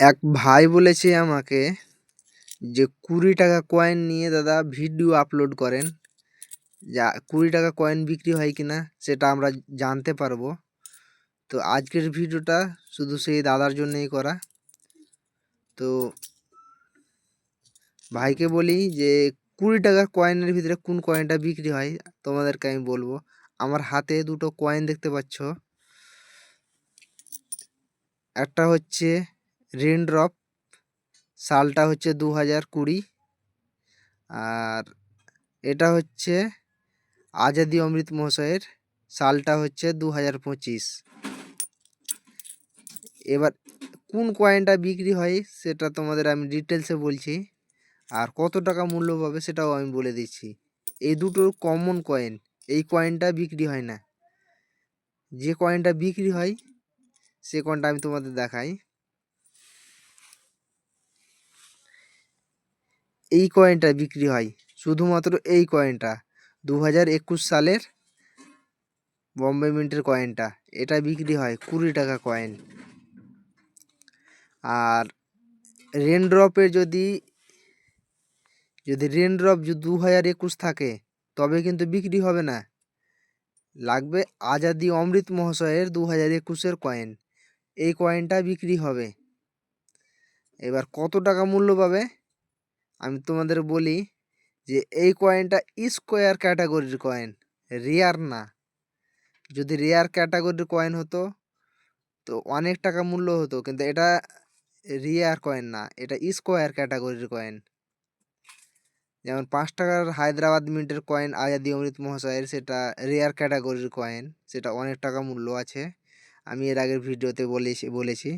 এক ভাই বলেছে আমাকে যে 20 টাকা কয়েন নিয়ে দাদা ভিডিও আপলোড করেন, যা 20 টাকা কয়েন বিক্রি হয় কিনা সেটা আমরা জানতে পারবো। তো আজকের ভিডিওটা শুধু সেই দাদার জন্যই করা। তো ভাইকে বলি যে 20 টাকা কয়েনের ভিতরে কোন কয়েনটা বিক্রি হয় তোমাদেরকে আমি বলবো। আমার হাতে দুটো কয়েন দেখতে পাচ্ছ, একটা হচ্ছে রেনড্রপ, সালটা হচ্ছে 2020, আর এটা হচ্ছে আজাদি অমৃত মহাশয়ের, সালটা হচ্ছে 2025। এবার কোন কয়েনটা বিক্রি হয় সেটা তোমাদের আমি ডিটেলসে বলছি, আর কত টাকা মূল্য পাবে সেটাও আমি বলে দিচ্ছি। এই দুটো কমন কয়েন, এই কয়েনটা বিক্রি হয় না। যে কয়েনটা বিক্রি হয় সে কয়েনটা আমি তোমাদের দেখাই। এই কয়েনটা বিক্রি হয়, শুধুমাত্র এই কয়েনটা 2021 সালের বম্বে মিন্টের কয়েনটা, এটা বিক্রি হয় 20 টাকা কয়েন। আর রেনড্রপে যদি রেনড্রপ 2021 থাকে তবে কিন্তু বিক্রি হবে না, লাগবে আজাদি অমৃত মহাশয়ের 2021-এর কয়েন, এই কয়েনটা বিক্রি হবে। এবার কত টাকা মূল্য পাবে আমি তোমাদের বলি, যে এই কয়েনটা স্কোয়ার ক্যাটাগরির কয়েন, রেয়ার না। যদি রেয়ার ক্যাটাগরির কয়েন হতো তো অনেক টাকা মূল্য হতো, কিন্তু এটা রেয়ার কয়েন না, এটা স্কোয়ার ক্যাটাগরির কয়েন। যেমন 5 টাকার হায়দ্রাবাদ মিন্টের কয়েন আজাদি অমৃত মহাশয়ের, সেটা রেয়ার ক্যাটাগরির কয়েন, সেটা অনেক টাকা মূল্য আছে। আমি এর আগের ভিডিওতে বলেছি,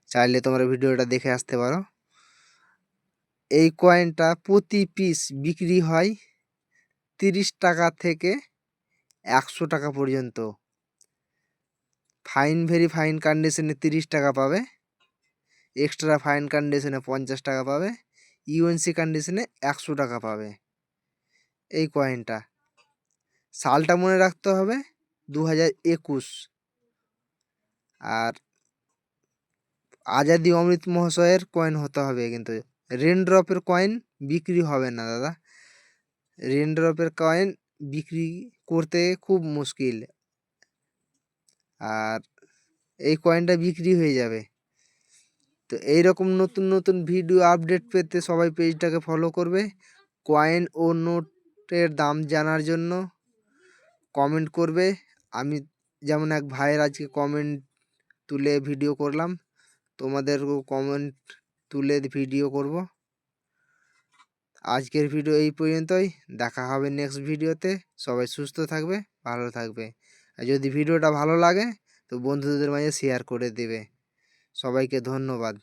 চাইলে তোমরা ভিডিওটা দেখে আসতে পারো। এই কয়েনটা প্রতি পিস বিক্রি হয় 30 টাকা থেকে 100 টাকা পর্যন্ত। ভেরি ফাইন কন্ডিশনে 30 টাকা পাবে, এক্সট্রা ফাইন কন্ডিশনে 50 টাকা পাবে, ইউএনসি কন্ডিশনে 100 টাকা পাবে। এই কয়েনটা সালটা মনে রাখতে হবে 2021, আর আজাদি অমৃত মহাশয়ের কয়েন হতে হবে। কিন্তু রেনড্রপের কয়েন বিক্রি হবে না দাদা, রেনড্রপের কয়েন বিক্রি করতে খুব মুশকিল, আর এই কয়েনটা বিক্রি হয়ে যাবে। তো এইরকম নতুন নতুন ভিডিও আপডেট পেতে সবাই পেজটাকে ফলো করবে। কয়েন ও নোটের দাম জানার জন্য কমেন্ট করবে। আমি যেমন এক ভাইয়ের আজকে কমেন্ট তুলে ভিডিও করলাম, তোমাদেরকেও কমেন্ট তুলে ভিডিও করব। আজকের ভিডিও এই পর্যন্তই, দেখা হবে নেক্সট ভিডিওতে। সবাই সুস্থ থাকবে, ভালো থাকবে। আর যদি ভিডিওটা ভালো লাগে তো বন্ধুদের মাঝে শেয়ার করে দেবে। সবাইকে ধন্যবাদ।